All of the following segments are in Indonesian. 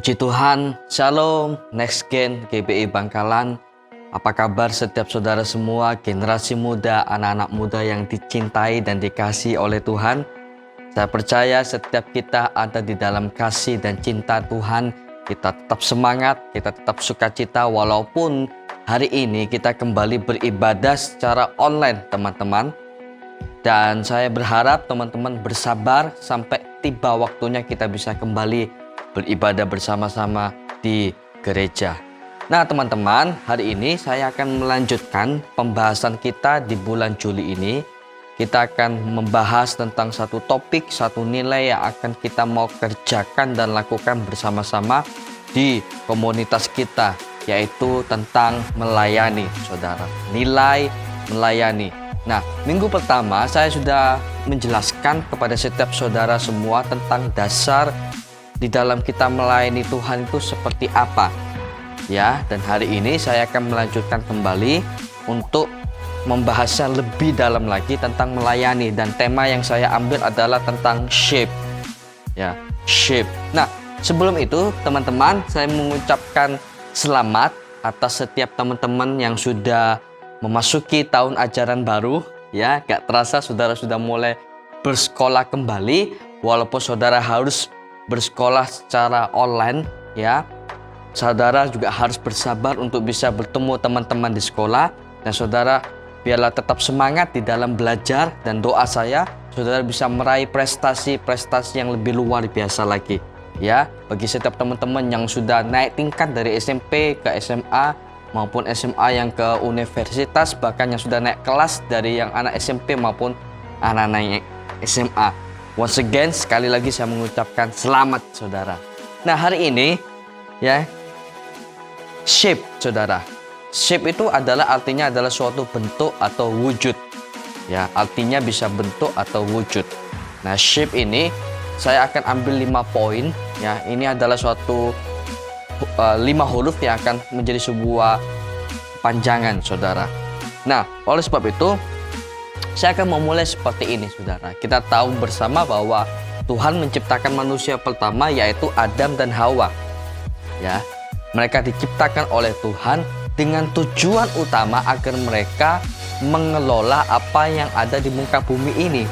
Puji Tuhan, Shalom, Next Gen, GBI Bangkalan. Apa kabar setiap saudara semua, generasi muda, anak-anak muda yang dicintai dan dikasihi oleh Tuhan? Saya percaya setiap kita ada di dalam kasih dan cinta Tuhan. Kita tetap semangat, kita tetap sukacita walaupun hari ini kita kembali beribadah secara online, teman-teman. Dan saya berharap teman-teman bersabar sampai tiba waktunya kita bisa kembali beribadah bersama-sama di gereja. Nah teman-teman, hari ini saya akan melanjutkan pembahasan kita di bulan Juli ini. Kita akan membahas tentang satu topik, satu nilai yang akan kita mau kerjakan dan lakukan bersama-sama di komunitas kita, yaitu tentang melayani, saudara. Nilai melayani. Nah, minggu pertama saya sudah menjelaskan kepada setiap saudara semua tentang dasar di dalam kita melayani Tuhan itu seperti apa. Ya, dan hari ini saya akan melanjutkan kembali untuk membahasnya lebih dalam lagi tentang melayani, dan tema yang saya ambil adalah tentang shape. Ya, shape. Nah, sebelum itu teman-teman, saya mengucapkan selamat atas setiap teman-teman yang sudah memasuki tahun ajaran baru. Ya, gak terasa saudara sudah mulai bersekolah kembali, walaupun saudara harus bersekolah secara online, ya. Saudara juga harus bersabar untuk bisa bertemu teman-teman di sekolah, dan saudara biarlah tetap semangat di dalam belajar, dan doa saya saudara bisa meraih prestasi-prestasi yang lebih luar biasa lagi, ya. Bagi setiap teman-teman yang sudah naik tingkat dari SMP ke SMA maupun SMA yang ke universitas, bahkan yang sudah naik kelas dari yang anak SMP maupun anak-anak SMA. Once again, sekali lagi saya mengucapkan selamat saudara. Nah hari ini ya, shape saudara. Shape itu artinya adalah suatu bentuk atau wujud. Ya, artinya bisa bentuk atau wujud. Nah shape ini saya akan ambil 5 poin. Ya, ini adalah suatu 5 huruf yang akan menjadi sebuah panjangan saudara. Nah oleh sebab itu saya akan memulai seperti ini saudara. Kita tahu bersama bahwa Tuhan menciptakan manusia pertama, yaitu Adam dan Hawa. Ya, mereka diciptakan oleh Tuhan dengan tujuan utama agar mereka mengelola apa yang ada di muka bumi ini.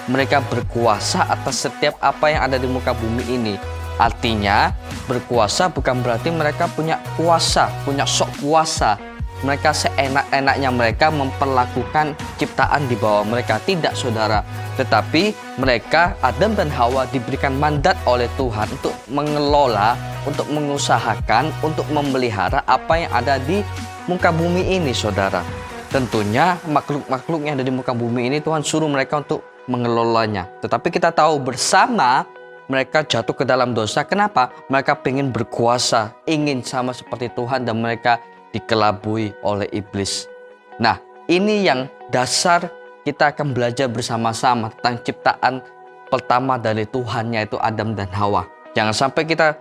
Mereka berkuasa atas setiap apa yang ada di muka bumi ini. Artinya berkuasa bukan berarti mereka punya kuasa, punya sok kuasa. Mereka seenak-enaknya mereka memperlakukan ciptaan di bawah mereka. Tidak saudara. Tetapi mereka, Adam dan Hawa, diberikan mandat oleh Tuhan untuk mengelola, untuk mengusahakan, untuk memelihara apa yang ada di muka bumi ini saudara. Tentunya makhluk-makhluk yang ada di muka bumi ini Tuhan suruh mereka untuk mengelolanya. Tetapi kita tahu bersama mereka jatuh ke dalam dosa. Kenapa? Mereka ingin berkuasa, ingin sama seperti Tuhan, dan mereka dikelabui oleh iblis. Nah, ini yang dasar kita akan belajar bersama-sama tentang ciptaan pertama dari Tuhan, yaitu Adam dan Hawa. Jangan sampai kita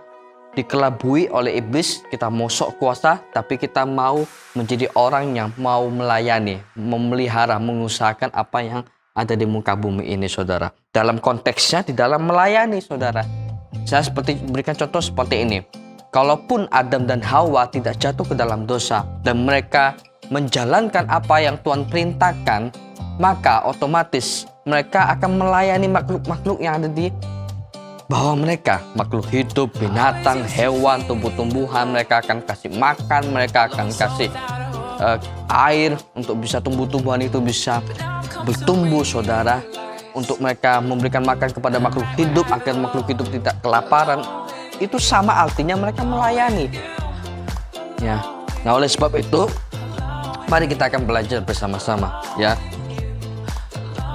dikelabui oleh iblis, kita mau sok kuasa, tapi kita mau menjadi orang yang mau melayani, memelihara, mengusahakan apa yang ada di muka bumi ini saudara. Dalam konteksnya di dalam melayani saudara. Saya berikan contoh seperti ini. Kalaupun Adam dan Hawa tidak jatuh ke dalam dosa dan mereka menjalankan apa yang Tuhan perintahkan, maka otomatis mereka akan melayani makhluk-makhluk yang ada di bawah mereka. Makhluk hidup, binatang, hewan, tumbuh-tumbuhan. Mereka akan kasih makan, mereka akan kasih air untuk bisa tumbuh-tumbuhan itu bisa bertumbuh saudara. Untuk mereka memberikan makan kepada makhluk hidup agar makhluk hidup tidak kelaparan. Itu sama artinya mereka melayani. Ya. Nah oleh sebab itu, mari kita akan belajar bersama-sama ya.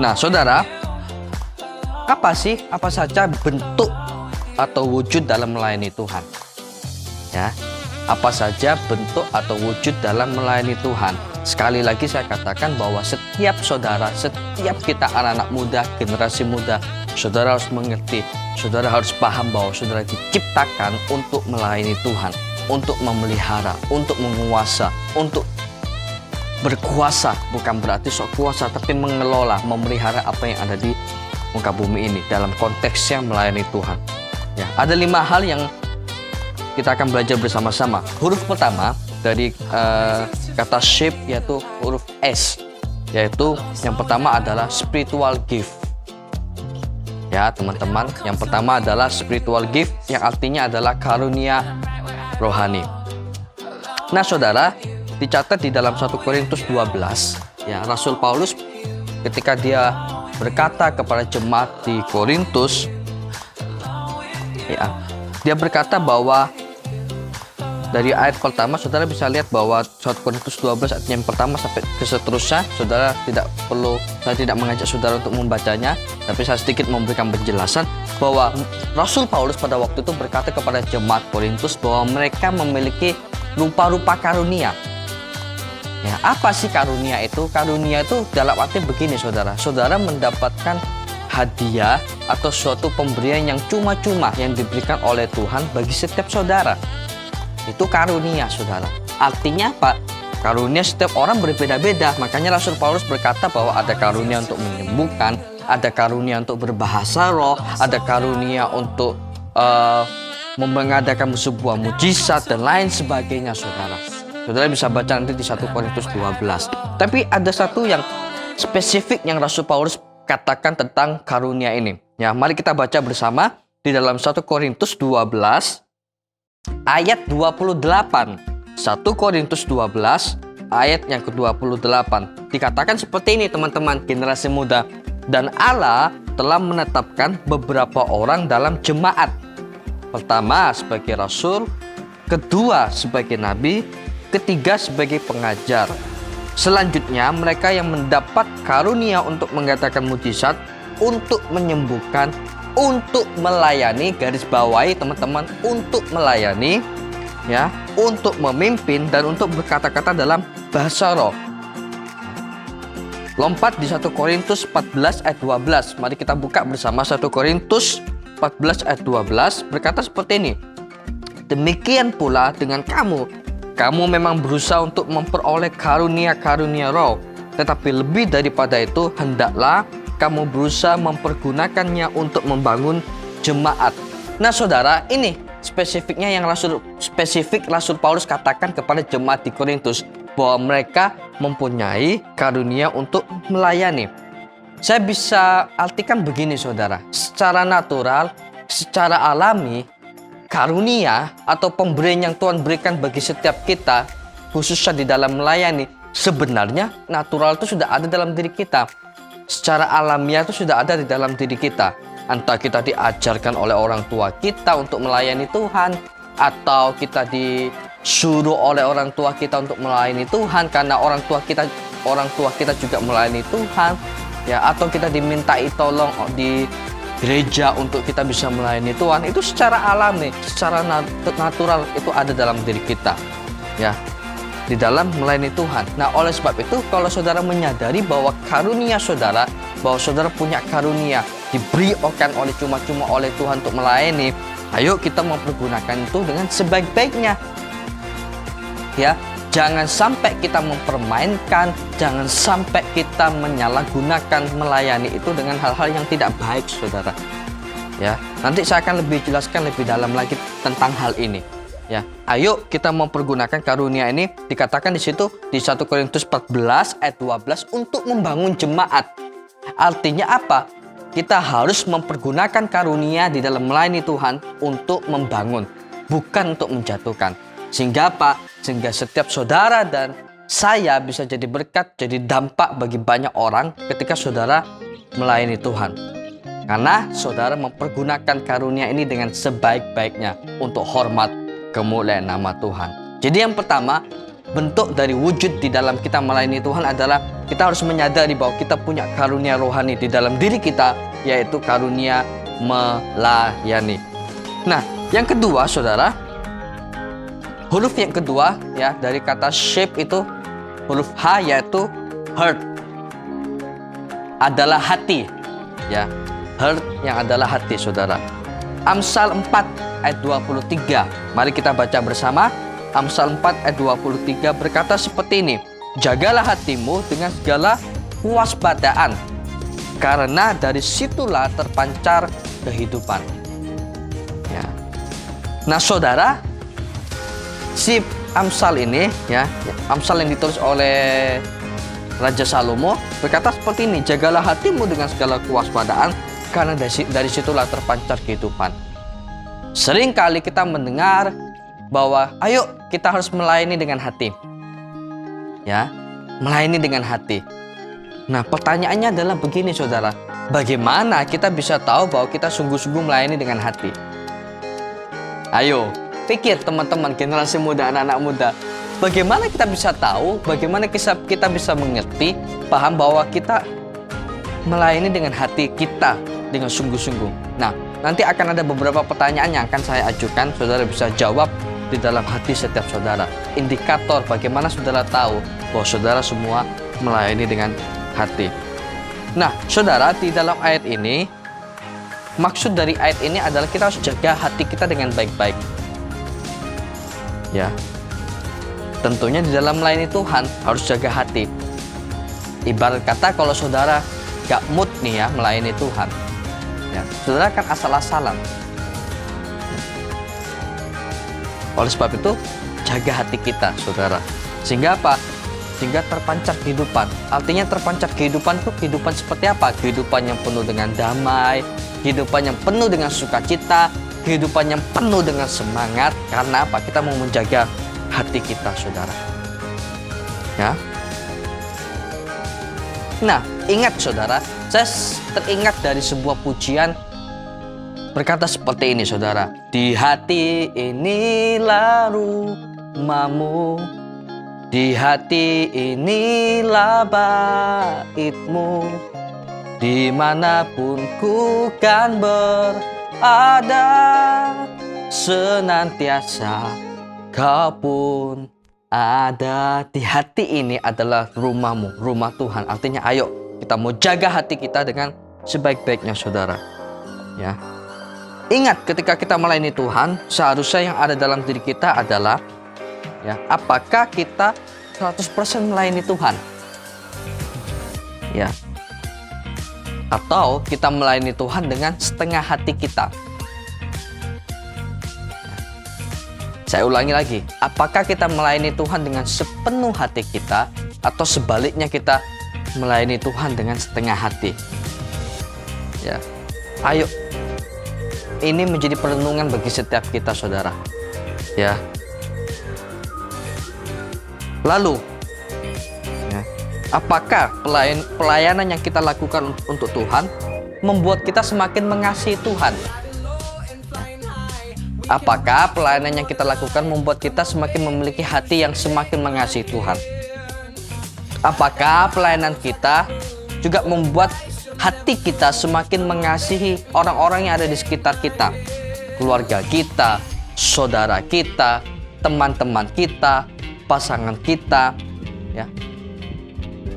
Nah saudara, apa saja bentuk atau wujud dalam melayani Tuhan? Ya, apa saja bentuk atau wujud dalam melayani Tuhan? Sekali lagi saya katakan bahwa setiap saudara, setiap kita anak-anak muda, generasi muda, saudara harus mengerti, saudara harus paham bahwa saudara diciptakan untuk melayani Tuhan, untuk memelihara, untuk menguasa, untuk berkuasa. Bukan berarti sok kuasa, tapi mengelola, memelihara apa yang ada di muka bumi ini dalam konteksnya melayani Tuhan. Ya, ada 5 hal yang kita akan belajar bersama-sama. Huruf pertama dari kata shape yaitu huruf S, yaitu yang pertama adalah spiritual gift. Ya teman-teman, yang pertama adalah spiritual gift yang artinya adalah karunia rohani. Nah saudara, dicatat di dalam 1 Korintus 12, ya Rasul Paulus ketika dia berkata kepada jemaat di Korintus, ya dia berkata bahwa dari ayat pertama saudara bisa lihat bahwa 1 Korintus 12 ayat yang pertama sampai ke seterusnya, saudara tidak perlu, saya tidak mengajak saudara untuk membacanya, tapi saya sedikit memberikan penjelasan bahwa Rasul Paulus pada waktu itu berkata kepada jemaat Korintus bahwa mereka memiliki rupa-rupa karunia. Ya, apa sih karunia itu? Karunia itu dalam arti begini saudara, saudara mendapatkan hadiah atau suatu pemberian yang cuma-cuma yang diberikan oleh Tuhan bagi setiap saudara. Itu karunia saudara. Artinya apa? Karunia setiap orang berbeda-beda. Makanya Rasul Paulus berkata bahwa ada karunia untuk menyembuhkan, ada karunia untuk berbahasa roh, ada karunia untuk mengadakan sebuah mujizat dan lain sebagainya saudara. Saudara bisa baca nanti di 1 Korintus 12. Tapi ada satu yang spesifik yang Rasul Paulus katakan tentang karunia ini. Ya, mari kita baca bersama di dalam 1 Korintus 12 ayat 28. 1 Korintus 12 ayat yang ke-28. Dikatakan seperti ini teman-teman generasi muda. Dan Allah telah menetapkan beberapa orang dalam jemaat. Pertama sebagai rasul, kedua sebagai nabi, ketiga sebagai pengajar. Selanjutnya mereka yang mendapat karunia untuk mengatakan mujizat, untuk menyembuhkan, untuk melayani, garis bawahi teman-teman, untuk melayani, ya, untuk memimpin dan untuk berkata-kata dalam bahasa roh. Lompat di 1 Korintus 14 ayat 12. Mari kita buka bersama 1 Korintus 14 ayat 12 berkata seperti ini. Demikian pula dengan kamu. Kamu memang berusaha untuk memperoleh karunia-karunia roh, tetapi lebih daripada itu hendaklah kamu berusaha mempergunakannya untuk membangun jemaat. Nah saudara, ini spesifiknya yang Rasul Paulus katakan kepada jemaat di Korintus, bahwa mereka mempunyai karunia untuk melayani. Saya bisa artikan begini saudara, secara natural, secara alami, karunia atau pemberian yang Tuhan berikan bagi setiap kita, khususnya di dalam melayani, sebenarnya natural itu sudah ada dalam diri kita. Secara alamiah itu sudah ada di dalam diri kita. Entah kita diajarkan oleh orang tua kita untuk melayani Tuhan, atau kita disuruh oleh orang tua kita untuk melayani Tuhan karena orang tua kita juga melayani Tuhan, ya, atau kita dimintai tolong di gereja untuk kita bisa melayani Tuhan. Itu secara alami, secara natural itu ada dalam diri kita, ya, di dalam melayani Tuhan. Nah, oleh sebab itu, kalau saudara menyadari bahwa karunia saudara, bahwa saudara punya karunia diberikan oleh cuma-cuma oleh Tuhan untuk melayani, ayo kita mempergunakan itu dengan sebaik-baiknya. Ya, jangan sampai kita mempermainkan, jangan sampai kita menyalahgunakan melayani itu dengan hal-hal yang tidak baik, saudara. Ya, nanti saya akan lebih jelaskan lebih dalam lagi tentang hal ini. Ya, ayo kita mempergunakan karunia ini. Dikatakan di situ di 1 Korintus 14 ayat 12 untuk membangun jemaat. Artinya apa? Kita harus mempergunakan karunia di dalam melayani Tuhan untuk membangun, bukan untuk menjatuhkan. Sehingga apa? Sehingga setiap saudara dan saya bisa jadi berkat, jadi dampak bagi banyak orang ketika saudara melayani Tuhan. Karena saudara mempergunakan karunia ini dengan sebaik-baiknya untuk hormat kemuliaan nama Tuhan. Jadi yang pertama, bentuk dari wujud di dalam kita melayani Tuhan adalah kita harus menyadari bahwa kita punya karunia rohani di dalam diri kita, yaitu karunia melayani. Nah, yang kedua saudara, huruf yang kedua ya dari kata shape itu huruf H, yaitu heart, adalah hati, ya, heart yang adalah hati saudara. Amsal 4 ayat 23. Mari kita baca bersama. Amsal 4 ayat 23 berkata seperti ini. Jagalah hatimu dengan segala kewaspadaan, karena dari situlah terpancar kehidupan. Ya. Nah saudara, si Amsal ini ya, Amsal yang ditulis oleh Raja Salomo berkata seperti ini, jagalah hatimu dengan segala kewaspadaan karena dari situlah terpancar kehidupan. Sering kali kita mendengar bahwa ayo kita harus melayani dengan hati. Ya, melayani dengan hati. Nah, pertanyaannya adalah begini saudara, bagaimana kita bisa tahu bahwa kita sungguh-sungguh melayani dengan hati? Ayo, pikir teman-teman generasi muda, anak-anak muda. Bagaimana kita bisa tahu, bagaimana kita bisa mengerti, paham bahwa kita melayani dengan hati kita, dengan sungguh-sungguh. Nah, nanti akan ada beberapa pertanyaan yang akan saya ajukan, saudara bisa jawab di dalam hati setiap saudara. Indikator bagaimana saudara tahu bahwa saudara semua melayani dengan hati. Nah, saudara, di dalam ayat ini, maksud dari ayat ini adalah kita harus jaga hati kita dengan baik-baik. Ya, tentunya di dalam melayani Tuhan harus jaga hati. Ibarat kata kalau saudara gak mood nih ya melayani Tuhan, ya, saudara kan asal-asalan. Oleh sebab itu, jaga hati kita, saudara. Sehingga apa? Sehingga terpancar kehidupan. Artinya terpancar kehidupan itu kehidupan seperti apa? Kehidupan yang penuh dengan damai, kehidupan yang penuh dengan sukacita, kehidupan yang penuh dengan semangat. Karena apa? Kita mau menjaga hati kita, saudara. Ya. Nah, ingat saudara, saya teringat dari sebuah pujian berkata seperti ini, saudara. Di hati inilah rumahmu, di hati inilah baitmu, dimanapun ku kan berada, senantiasa kau pun ada. Di hati ini adalah rumahmu, rumah Tuhan. Artinya ayo kita mau jaga hati kita dengan sebaik-baiknya, saudara. Ya. Ingat, ketika kita melayani Tuhan, seharusnya yang ada dalam diri kita adalah, ya, apakah kita 100% melayani Tuhan? Ya. Atau kita melayani Tuhan dengan setengah hati kita? Saya ulangi lagi, apakah kita melayani Tuhan dengan sepenuh hati kita, atau sebaliknya kita melayani Tuhan dengan setengah hati? Ya. Ayo, ini menjadi perenungan bagi setiap kita, saudara. Ya. Lalu, ya, apakah pelayanan yang kita lakukan untuk Tuhan membuat kita semakin mengasihi Tuhan? Apakah pelayanan yang kita lakukan membuat kita semakin memiliki hati yang semakin mengasihi Tuhan? Apakah pelayanan kita juga membuat hati kita semakin mengasihi orang-orang yang ada di sekitar kita, keluarga kita, saudara kita, teman-teman kita, pasangan kita, ya.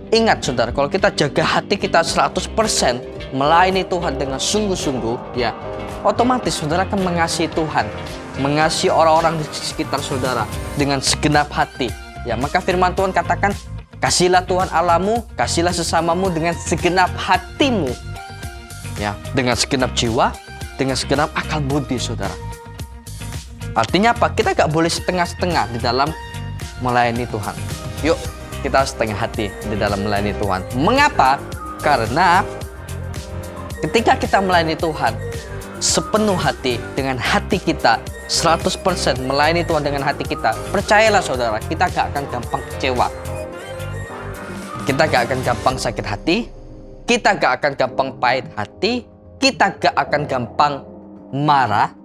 Ingat, saudara, kalau kita jaga hati kita 100% melayani Tuhan dengan sungguh-sungguh, ya, otomatis saudara akan mengasihi Tuhan, mengasihi orang-orang di sekitar saudara dengan segenap hati. Ya, maka firman Tuhan katakan, kasihlah Tuhan Allahmu, kasihlah sesamamu dengan segenap hatimu. Ya, dengan segenap jiwa, dengan segenap akal budi, saudara. Artinya apa? Kita gak boleh setengah-setengah di dalam melayani Tuhan. Yuk, kita setengah hati di dalam melayani Tuhan. Mengapa? Karena ketika kita melayani Tuhan sepenuh hati, dengan hati kita 100% melayani Tuhan dengan hati kita, percayalah saudara, kita gak akan gampang kecewa. Kita gak akan gampang sakit hati, kita gak akan gampang pahit hati, kita gak akan gampang marah,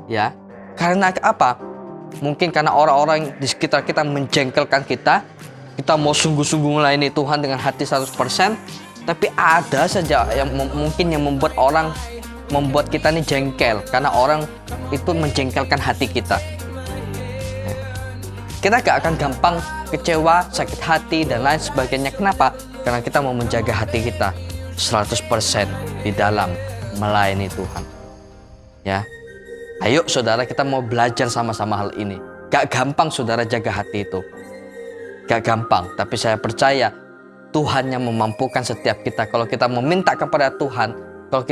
ya. Karena apa? Mungkin karena orang-orang di sekitar kita menjengkelkan kita, kita mau sungguh-sungguh melayani Tuhan dengan hati 100%, tapi ada saja yang mungkin yang membuat kita ini jengkel, karena orang itu menjengkelkan hati kita. Kita gak akan gampang kecewa, sakit hati, dan lain sebagainya. Kenapa? Karena kita mau menjaga hati kita 100% di dalam melayani Tuhan. Ya, ayo saudara, kita mau belajar sama-sama hal ini. Gak gampang saudara jaga hati itu. Gak gampang, tapi saya percaya Tuhan yang memampukan setiap kita. Kalau kita meminta kepada Tuhan, kalau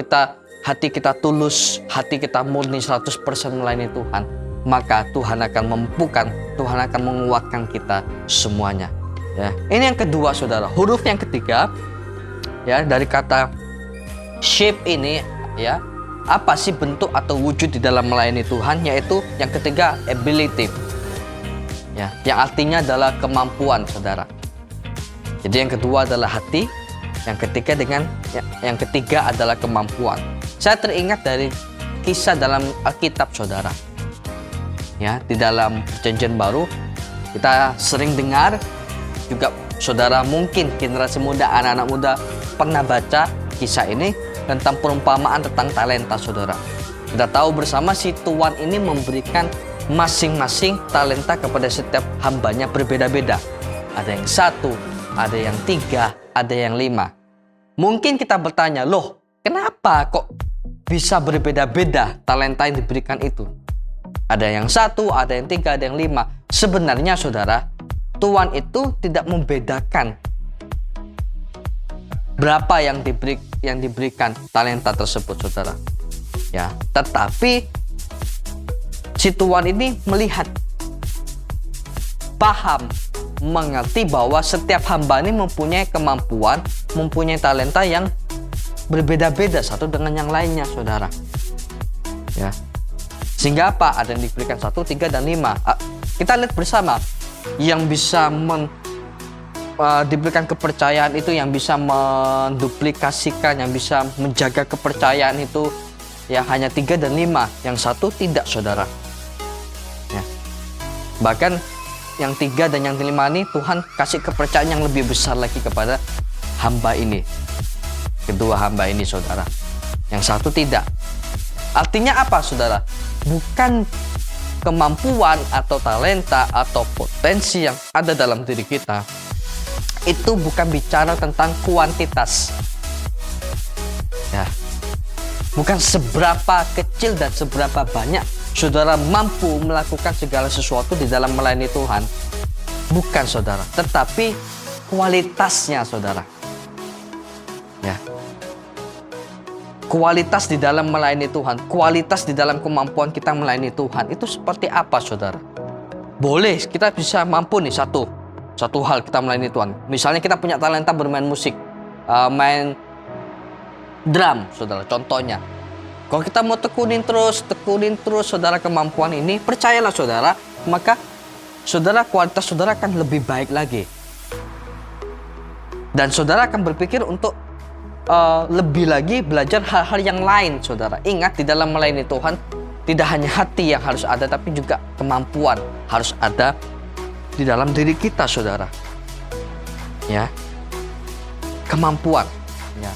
hati kita tulus, hati kita murni 100% melayani Tuhan, maka Tuhan akan memampukan, Tuhan akan menguatkan kita semuanya. Ya, ini yang kedua, saudara. Huruf yang ketiga, ya, dari kata shape ini, ya, apa sih bentuk atau wujud di dalam melayani Tuhan? Yaitu yang ketiga, ability, ya, yang artinya adalah kemampuan, saudara. Jadi yang kedua adalah hati, yang ketiga adalah kemampuan. Saya teringat dari kisah dalam Alkitab, saudara. Ya, di dalam Perjanjian Baru kita sering dengar juga, saudara, mungkin generasi muda, anak-anak muda pernah baca kisah ini tentang perumpamaan tentang talenta, saudara. Kita tahu bersama si Tuan ini memberikan masing-masing talenta kepada setiap hambanya berbeda-beda. Ada yang 1, ada yang 3, ada yang 5. Mungkin kita bertanya, loh, kenapa kok bisa berbeda-beda talenta yang diberikan itu? Ada yang 1, ada yang 3, ada yang 5. Sebenarnya, saudara, Tuhan itu tidak membedakan berapa yang diberikan talenta tersebut, saudara. Ya, tetapi si Tuhan ini melihat, paham, mengerti bahwa setiap hamba ini mempunyai kemampuan, mempunyai talenta yang berbeda-beda satu dengan yang lainnya, saudara. Ya. Sehingga apa? Ada yang diberikan 1, 3, dan 5. Kita lihat bersama. Yang bisa diberikan kepercayaan itu, yang bisa menduplikasikan, yang bisa menjaga kepercayaan itu, ya, hanya 3 dan 5. Yang 1 tidak, saudara. Ya. Bahkan yang 3 dan yang 5 ini Tuhan kasih kepercayaan yang lebih besar lagi kepada hamba ini, kedua hamba ini, saudara. Yang 1 tidak. Artinya apa, saudara? Bukan kemampuan atau talenta atau potensi yang ada dalam diri kita, itu bukan bicara tentang kuantitas, ya, bukan seberapa kecil dan seberapa banyak saudara mampu melakukan segala sesuatu di dalam melayani Tuhan. Bukan, saudara, tetapi kualitasnya, saudara. Ya, kualitas di dalam melayani Tuhan, kualitas di dalam kemampuan kita melayani Tuhan itu seperti apa, saudara? Boleh kita bisa mampu nih satu hal kita melayani Tuhan. Misalnya kita punya talenta bermain musik, main drum, saudara, contohnya. Kalau kita mau tekunin terus, saudara, kemampuan ini, percayalah, saudara, maka saudara, kualitas saudara akan lebih baik lagi. Dan saudara akan berpikir untuk lebih lagi belajar hal-hal yang lain, saudara. Ingat, di dalam melayani Tuhan tidak hanya hati yang harus ada, tapi juga kemampuan harus ada di dalam diri kita, saudara. Ya, kemampuan. Ya.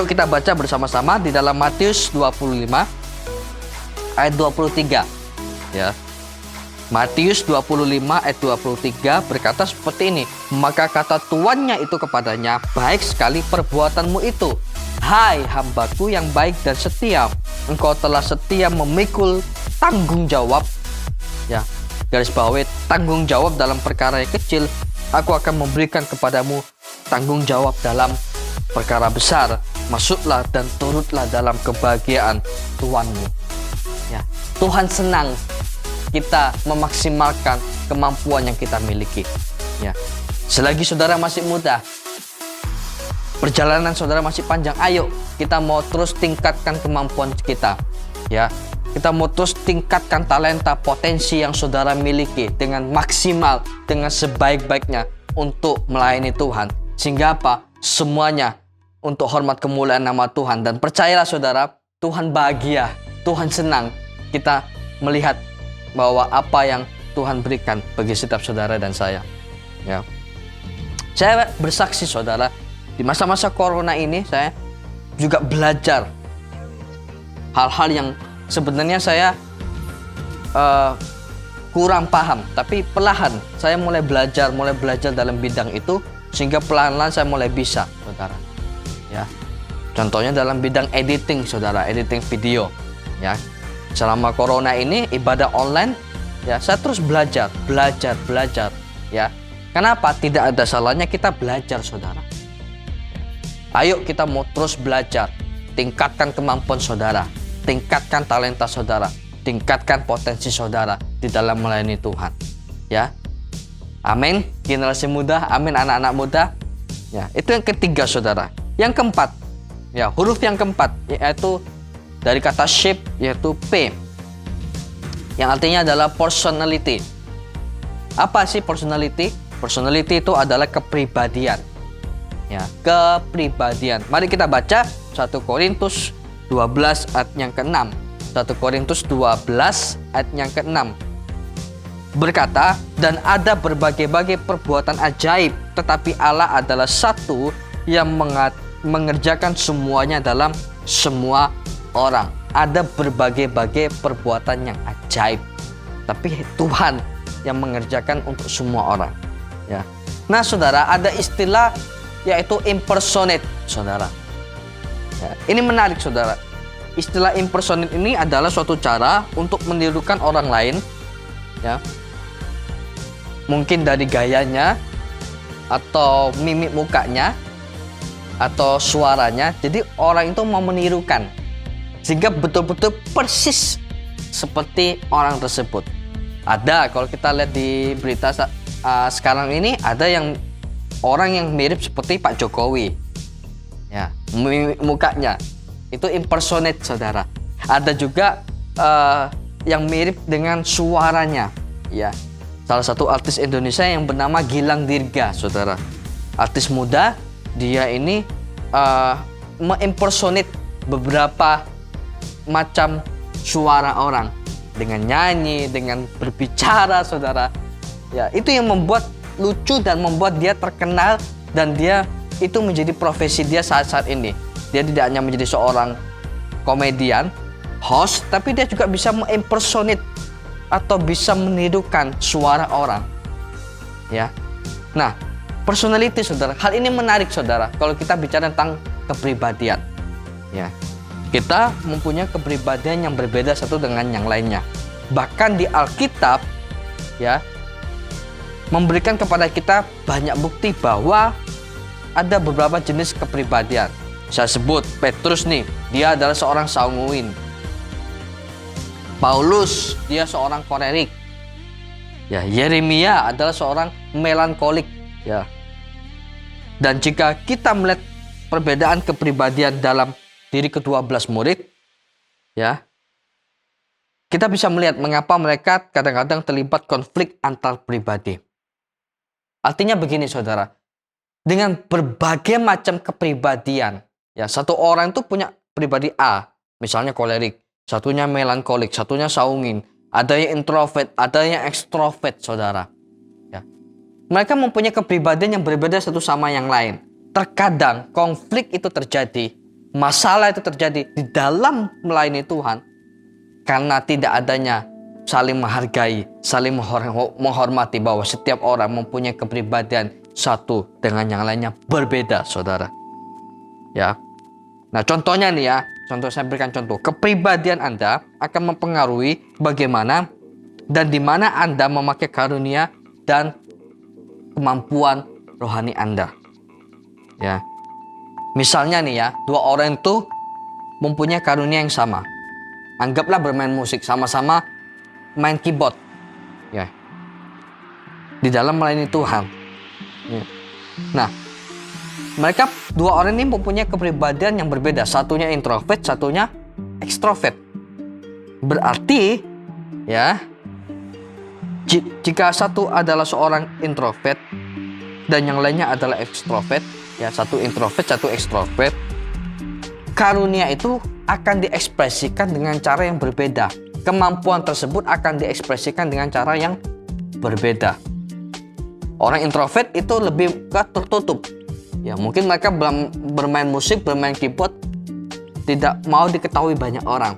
Yuk kita baca bersama-sama di dalam Matius 25 ayat 23. Ya. Matius 25 ayat 23 berkata seperti ini. Maka kata tuannya itu kepadanya, baik sekali perbuatanmu itu, hai hambaku yang baik dan setia. Engkau telah setia memikul tanggung jawab. Ya, garis bawahi, tanggung jawab dalam perkara yang kecil. Aku akan memberikan kepadamu tanggung jawab dalam perkara besar. Masuklah dan turutlah dalam kebahagiaan Tuhanmu. Ya, Tuhan senang kita memaksimalkan kemampuan yang kita miliki. Ya, selagi saudara masih muda, perjalanan saudara masih panjang. Ayo kita mau terus tingkatkan kemampuan kita. Ya, kita mau terus tingkatkan talenta, potensi yang saudara miliki dengan maksimal, dengan sebaik-baiknya untuk melayani Tuhan. Sehingga apa? Semuanya untuk hormat kemuliaan nama Tuhan. Dan percayalah, saudara, Tuhan bahagia, Tuhan senang kita melihat bahwa apa yang Tuhan berikan bagi setiap saudara dan saya. Ya, saya bersaksi, saudara, di masa-masa corona ini saya juga belajar hal-hal yang sebenarnya saya kurang paham, tapi perlahan saya mulai belajar dalam bidang itu, sehingga pelan-pelan saya mulai bisa, saudara. Ya, contohnya dalam bidang editing, saudara, editing video. Ya, selama corona ini ibadah online, ya, saya terus belajar. Ya, kenapa? Tidak ada salahnya kita belajar, saudara. Ayo kita mau terus belajar, tingkatkan kemampuan saudara, tingkatkan talenta saudara, tingkatkan potensi saudara di dalam melayani Tuhan. Ya. Amin, generasi muda, amin anak-anak muda. Ya, itu yang ketiga saudara. Yang keempat, ya, huruf yang keempat yaitu dari kata shape, yaitu P, yang artinya adalah personality. Apa sih personality? Personality itu adalah kepribadian. Ya, kepribadian. Mari kita baca 1 Korintus 12 ayat yang ke-6. 1 Korintus 12 ayat yang ke-6. Berkata, dan ada berbagai-bagai perbuatan ajaib, tetapi Allah adalah satu yang mengerjakan semuanya dalam semua orang. Ada berbagai-bagai perbuatan yang ajaib, tapi Tuhan yang mengerjakan untuk semua orang. Ya. Nah saudara, ada istilah yaitu impersonate saudara. Ya, ini menarik saudara. Istilah impersonate ini adalah suatu cara untuk menirukan orang lain, ya, mungkin dari gayanya atau mimik mukanya atau suaranya. Jadi orang itu mau menirukan sehingga betul-betul persis seperti orang tersebut. Ada, kalau kita lihat di berita sekarang ini, ada yang orang yang mirip seperti Pak Jokowi, ya, mimik mukanya itu impersonate saudara. Ada juga yang mirip dengan suaranya, ya. Salah satu artis Indonesia yang bernama Gilang Dirga saudara, artis muda. Dia ini mengimpersonate beberapa macam suara orang dengan nyanyi, dengan berbicara saudara. Ya, itu yang membuat lucu dan membuat dia terkenal, dan dia itu menjadi profesi dia saat-saat ini. Dia tidak hanya menjadi seorang komedian, host, tapi dia juga bisa mengimpersonate atau bisa menirukan suara orang. Ya. Nah, personality saudara, hal ini menarik saudara kalau kita bicara tentang kepribadian. Ya. Kita mempunyai kepribadian yang berbeda satu dengan yang lainnya. Bahkan di Alkitab, ya, memberikan kepada kita banyak bukti bahwa ada beberapa jenis kepribadian. Saya sebut Petrus nih, dia adalah seorang sanguin. Paulus, dia seorang kolerik. Ya, Yeremia adalah seorang melankolik, ya. Dan jika kita melihat perbedaan kepribadian dalam diri ke-12 murid, ya, kita bisa melihat mengapa mereka kadang-kadang terlibat konflik antar pribadi. Artinya begini saudara, dengan berbagai macam kepribadian, ya, satu orang itu punya pribadi A, misalnya kolerik, satunya melankolik, satunya saungin, ada yang introvert, ada yang ekstrovert saudara. Ya. Mereka mempunyai kepribadian yang berbeda satu sama yang lain. Terkadang konflik itu terjadi, masalah itu terjadi di dalam melayani Tuhan karena tidak adanya saling menghargai, saling menghormati bahwa setiap orang mempunyai kepribadian satu dengan yang lainnya berbeda, saudara. Ya. Nah, contohnya nih ya, saya berikan contoh. Kepribadian Anda akan mempengaruhi bagaimana dan di mana Anda memakai karunia dan kemampuan rohani Anda. Ya. Misalnya nih ya, dua orang itu mempunyai karunia yang sama. Anggaplah bermain musik, sama-sama main keyboard, ya, di dalam melayani Tuhan. Ya. Nah, mereka dua orang ini mempunyai kepribadian yang berbeda. Satunya introvert, satunya ekstrovert. Berarti, ya, jika satu adalah seorang introvert dan yang lainnya adalah ekstrovert, ya, satu introvert, satu ekstrovert, karunia itu akan diekspresikan dengan cara yang berbeda. Kemampuan tersebut akan diekspresikan dengan cara yang berbeda. Orang introvert itu lebih tertutup. Ya, mungkin mereka bermain musik, bermain keyboard, tidak mau diketahui banyak orang.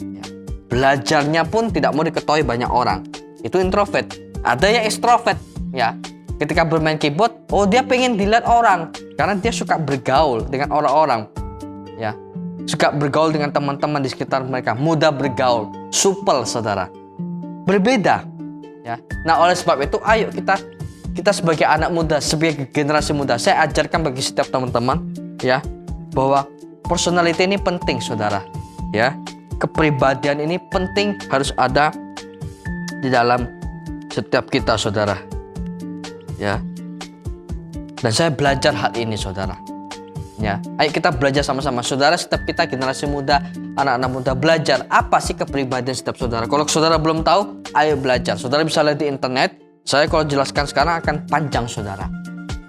Ya, belajarnya pun tidak mau diketahui banyak orang. Itu introvert. Ada yang extrovert, ya. Ketika bermain keyboard, dia pengen dilihat orang karena dia suka bergaul dengan orang-orang. Ya. Suka bergaul dengan teman-teman di sekitar mereka, mudah bergaul, supel saudara. Berbeda, ya. Nah, oleh sebab itu ayo kita sebagai anak muda, sebagai generasi muda, saya ajarkan bagi setiap teman-teman, ya, bahwa personality ini penting saudara, ya. kepribadian ini penting, harus ada di dalam setiap kita, saudara. Ya. Dan saya belajar hal ini, saudara. Ya, ayo kita belajar sama-sama, saudara. Setiap kita generasi muda, anak-anak muda, belajar apa sih kepribadian setiap saudara. Kalau saudara belum tahu, ayo belajar. Saudara bisa lihat di internet. Saya kalau jelaskan sekarang akan panjang, saudara.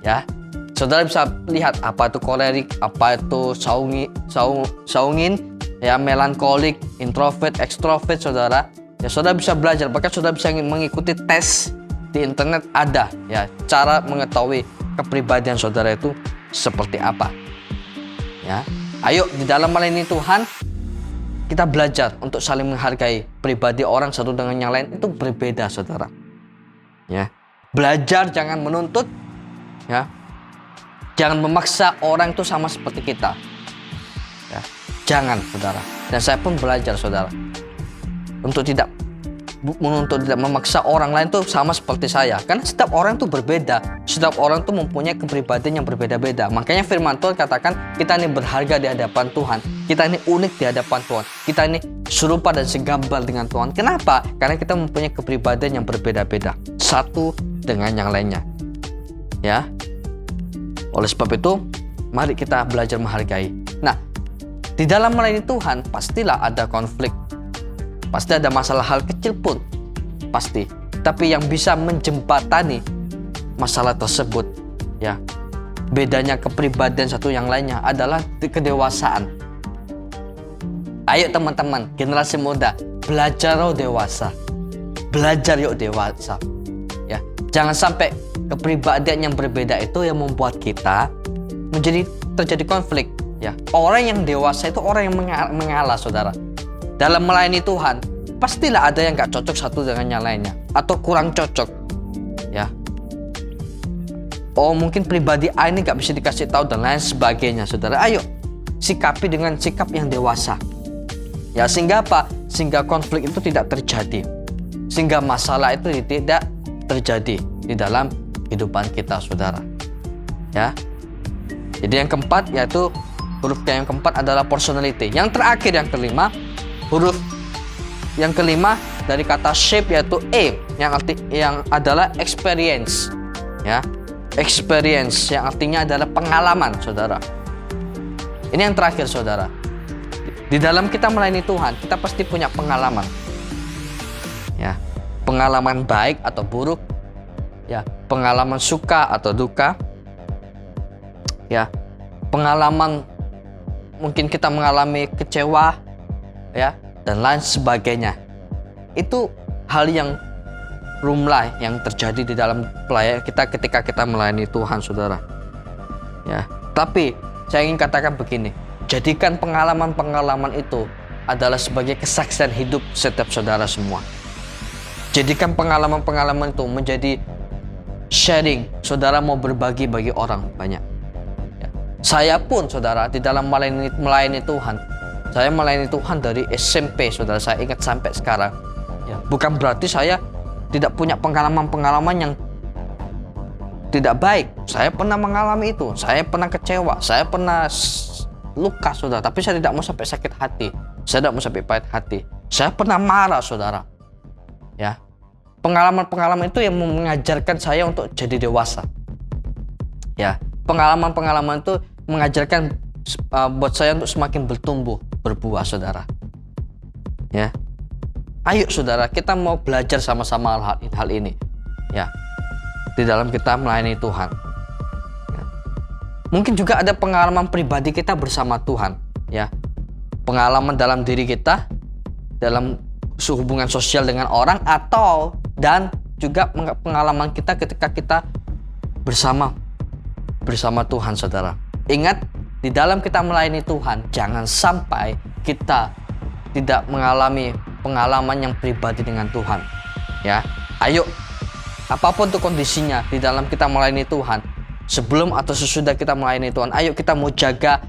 Ya, saudara bisa lihat apa itu kolerik, apa itu saungin, ya, melankolik, introvert, ekstrovert, saudara. Ya, saudara bisa belajar. Bahkan saudara bisa mengikuti tes di internet, ada ya cara mengetahui kepribadian saudara itu seperti apa. Ya, ayo di dalam melayani Tuhan kita belajar untuk saling menghargai. Pribadi orang satu dengan yang lain itu berbeda, saudara. Ya, belajar, jangan menuntut. Ya, jangan memaksa orang itu sama seperti kita. Ya, jangan, saudara. Dan saya pun belajar, saudara, untuk tidak menuntut, tidak memaksa orang lain tuh sama seperti saya. Karena setiap orang tuh berbeda. Setiap orang tuh mempunyai kepribadian yang berbeda-beda. Makanya firman Tuhan katakan kita ini berharga di hadapan Tuhan. Kita ini unik di hadapan Tuhan. Kita ini serupa dan segambar dengan Tuhan. Kenapa? Karena kita mempunyai kepribadian yang berbeda-beda, satu dengan yang lainnya. Ya. Oleh sebab itu, mari kita belajar menghargai. Nah, di dalam melayani Tuhan pastilah ada konflik. Pasti ada masalah hal kecil pun, pasti. Tapi yang bisa menjembatani masalah tersebut, ya, bedanya kepribadian satu yang lainnya adalah kedewasaan. Ayo teman-teman, generasi muda, belajar yuk dewasa. Belajar yuk dewasa. Ya, jangan sampai kepribadian yang berbeda itu yang membuat kita terjadi konflik. Ya, orang yang dewasa itu orang yang mengalah, saudara. Dalam melayani Tuhan, pastilah ada yang gak cocok satu dengan yang lainnya, atau kurang cocok. Ya. Oh, mungkin pribadi A ini gak bisa dikasih tahu dan lain sebagainya, saudara. Ayo, sikapi dengan sikap yang dewasa. Ya, sehingga apa? Sehingga konflik itu tidak terjadi. Sehingga masalah itu tidak terjadi di dalam kehidupan kita, saudara. Ya. Jadi yang keempat, yaitu huruf yang keempat adalah personality. Yang terakhir, yang kelima, huruf yang kelima dari kata shape, yaitu E, yang adalah experience. Ya, experience yang artinya adalah pengalaman, saudara. Ini yang terakhir, saudara. Di dalam kita melayani Tuhan, kita pasti punya pengalaman. Ya, pengalaman baik atau buruk. Ya, pengalaman suka atau duka. Ya, pengalaman mungkin kita mengalami kecewa, ya, dan lain sebagainya. Itu hal yang lumrah yang terjadi di dalam pelayanan kita ketika kita melayani Tuhan, saudara. Ya, tapi saya ingin katakan begini, jadikan pengalaman-pengalaman itu adalah sebagai kesaksian hidup setiap saudara semua. Jadikan pengalaman-pengalaman itu menjadi sharing, saudara mau berbagi bagi orang banyak. Ya. Saya pun, saudara, di dalam melayani Tuhan, saya melayani Tuhan dari SMP, saudara. Saya ingat sampai sekarang. Ya, bukan berarti saya tidak punya pengalaman-pengalaman yang tidak baik. Saya pernah mengalami itu. Saya pernah kecewa. Saya pernah luka, saudara. Tapi saya tidak mau sampai sakit hati. Saya tidak mau sampai pahit hati. Saya pernah marah, saudara. Ya, pengalaman-pengalaman itu yang mengajarkan saya untuk jadi dewasa. Ya, pengalaman-pengalaman itu mengajarkan buat saya untuk semakin bertumbuh, berbuah, saudara. Ya, ayo, saudara, kita mau belajar sama-sama hal ini. Ya, di dalam kita melayani Tuhan. Ya. Mungkin juga ada pengalaman pribadi kita bersama Tuhan. Ya, pengalaman dalam diri kita, dalam hubungan sosial dengan orang, dan juga pengalaman kita ketika kita bersama Tuhan, saudara. Ingat, di dalam kita melayani Tuhan, jangan sampai kita tidak mengalami pengalaman yang pribadi dengan Tuhan. Ya, ayo, apapun tuh kondisinya di dalam kita melayani Tuhan, sebelum atau sesudah kita melayani Tuhan, ayo kita mau jaga,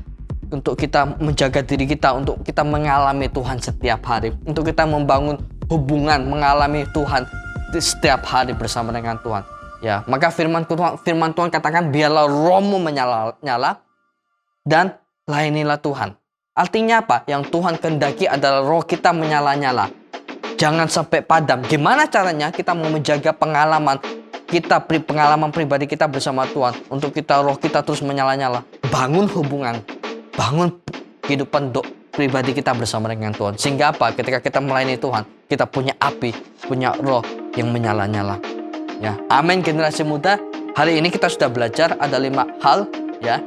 untuk kita menjaga diri kita, untuk kita mengalami Tuhan setiap hari, untuk kita membangun hubungan, mengalami Tuhan di setiap hari bersama dengan Tuhan. Ya, maka firman Tuhan katakan, biarlah rohmu menyala dan layanilah Tuhan. Artinya apa? Yang Tuhan kehendaki adalah roh kita menyala-nyala. Jangan sampai padam. Gimana caranya kita mau menjaga pengalaman pribadi kita bersama Tuhan, untuk roh kita terus menyala-nyala? Bangun hubungan, bangun kehidupan pribadi kita bersama dengan Tuhan. Sehingga apa? Ketika kita melayani Tuhan, kita punya api, punya roh yang menyala-nyala. Ya, amin generasi muda. Hari ini kita sudah belajar ada 5 hal ya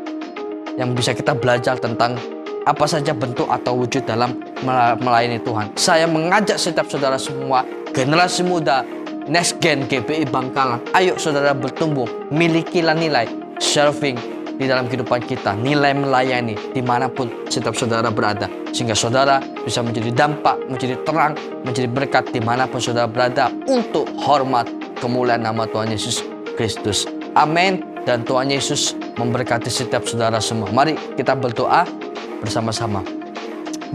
yang bisa kita belajar tentang apa saja bentuk atau wujud dalam melayani Tuhan. Saya mengajak setiap saudara semua, generasi muda, Next Gen GBI Bangkalan, ayo saudara bertumbuh, milikilah nilai serving di dalam kehidupan kita, nilai melayani dimanapun setiap saudara berada, sehingga saudara bisa menjadi dampak, menjadi terang, menjadi berkat dimanapun saudara berada, untuk hormat kemuliaan nama Tuhan Yesus Kristus. Amin. Dan Tuhan Yesus memberkati setiap saudara semua. Mari kita berdoa bersama-sama.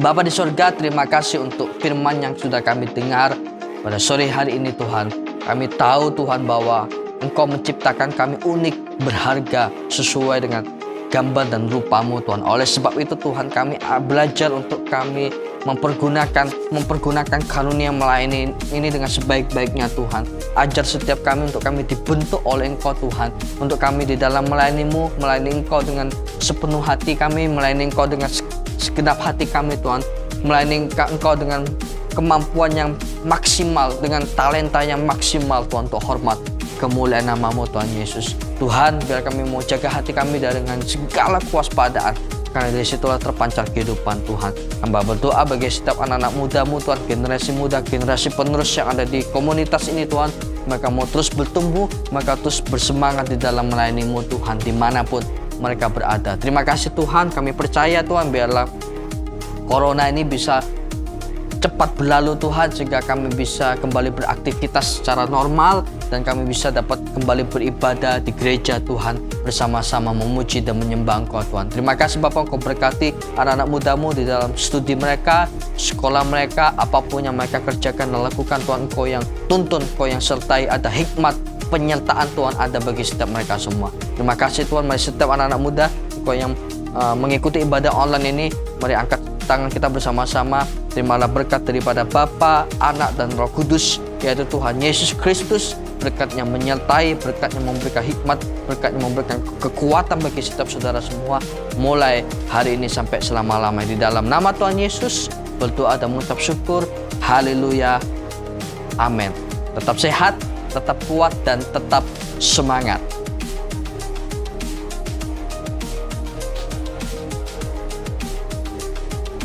Bapa di surga, terima kasih untuk firman yang sudah kami dengar pada sore hari ini Tuhan. Kami tahu Tuhan bahwa Engkau menciptakan kami unik, berharga, sesuai dengan gambar dan rupa-Mu Tuhan. Oleh sebab itu Tuhan, kami belajar untuk kami mempergunakan karunia melayani ini dengan sebaik-baiknya Tuhan. Ajar setiap kami untuk kami dibentuk oleh Engkau Tuhan, untuk kami di dalam melayani-Mu, melayani Engkau dengan sepenuh hati kami, melayani Engkau dengan segenap hati kami Tuhan, melayani Engkau dengan kemampuan yang maksimal, dengan talenta yang maksimal Tuhan, untuk hormat kemuliaan nama-Mu Tuhan Yesus. Tuhan, biar kami mau jaga hati kami dengan segala kewaspadaan, karena dari situlah terpancar kehidupan Tuhan. Hamba berdoa bagi setiap anak-anak muda-Mu Tuhan, generasi muda, generasi penerus yang ada di komunitas ini Tuhan, mereka mau terus bertumbuh, mereka terus bersemangat di dalam melayani-Mu Tuhan, dimanapun mereka berada. Terima kasih Tuhan, kami percaya Tuhan, biarlah corona ini bisa cepat berlalu Tuhan, sehingga kami bisa kembali beraktivitas secara normal, dan kami bisa dapat kembali beribadah di gereja Tuhan, bersama-sama memuji dan menyembah Engkau Tuhan. Terima kasih Bapa, Engkau berkati anak-anak muda-Mu di dalam studi mereka, sekolah mereka, apapun yang mereka kerjakan dan lakukan Tuhan, Engkau yang tuntun, Engkau yang sertai, ada hikmat penyertaan Tuhan ada bagi setiap mereka semua. Terima kasih Tuhan, mari setiap anak-anak muda Engkau yang mengikuti ibadah online ini, mari angkat tangan kita bersama-sama. Terimalah berkat daripada Bapa, Anak, dan Roh Kudus, yaitu Tuhan Yesus Kristus. Berkatnya menyertai, berkatnya memberikan hikmat, berkatnya memberikan kekuatan bagi setiap saudara semua, mulai hari ini sampai selama-lamanya. Di dalam nama Tuhan Yesus berdoa dan mengucap syukur. Haleluya. Amin. Tetap sehat, tetap kuat, dan tetap semangat.